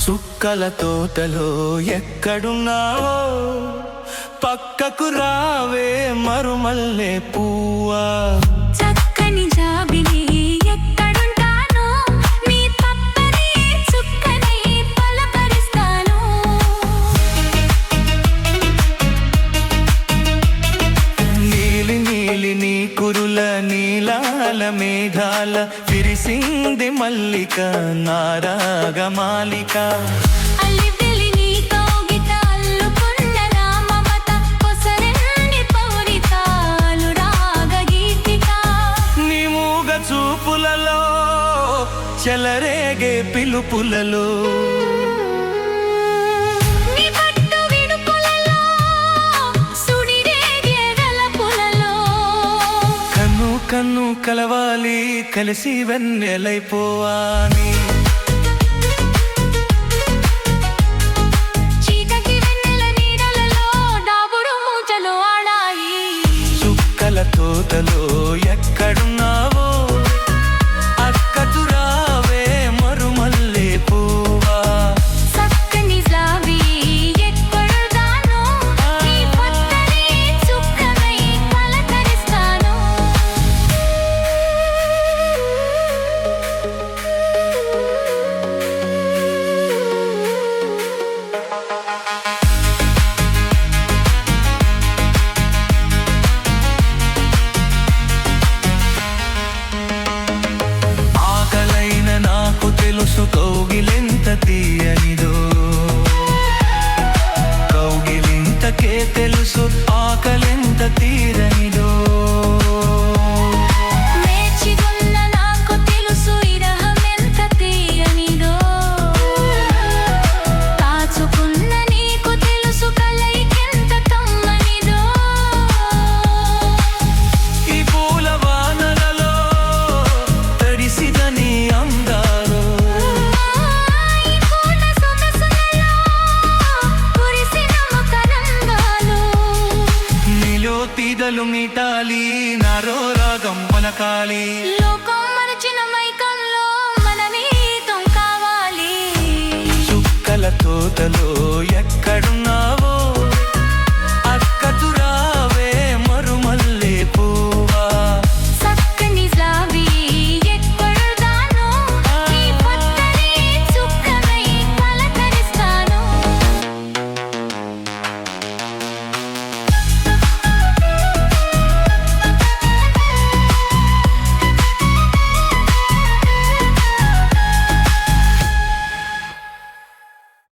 చుక్కల తోటలో ఎక్కడున్నావో పక్కకు రావే మరుమల్లె పువ్వా. చక్కని జాబిలి ఎక్కడుంటానో నీ పక్కనే చుక్కనై పలకరిస్తాను. నీలి నీలి నీ కురుల నీలాల మేఘాల విరిసింది మల్లిక నారాగమాలిక. అల్లివెలి నీ కౌగిట అల్లుకున్న నా మమత కొసరెన్ని పౌరితాలు రాగగీతిక. నీ మూగ చూపులలో చెలరేగే పిలుపులలో నీ పట్టు విడుపులలో సుడిరేగే వెలపులలో కన్ను కన్ను కలవాలి కలిసి వెన్నెలైపోవాలి. చీకటి వెన్నెల నీడలలో దాగుడు మూటలు ఆడాయి. చుక్కల తోటలో ఎక్కడున్నావో అక్కకు రావే మరుమల్లె పువ్వా. చక్కని జాబి ఎక్కడుంటానో నీ పక్కనే చుక్కనై పలకరిస్తాను. ఆకలైన నాకు తెలుసు కౌగిలింత తీయనిదో, కౌగిలింతకే తెలుసు ఆకలింత తీరనిదో. మేచిగొల్ల నాకు తెలుసు ఇరహమెంత తీయనిదో, కాచుకున్న నీకు తెలుసు కలయికెంత కమ్మనిదో. ఈ పూల వానలలో తడిసిన నీ అందాలు, ఈ పూల సొగసులలో కురిసిన మకరంగాలు. నీలో తీదలు మీటాలి నారో రాగం పలకాలి. లోకం మరచిన మైకంలో మన నీతం కావాలి. చుక్కల తోటలో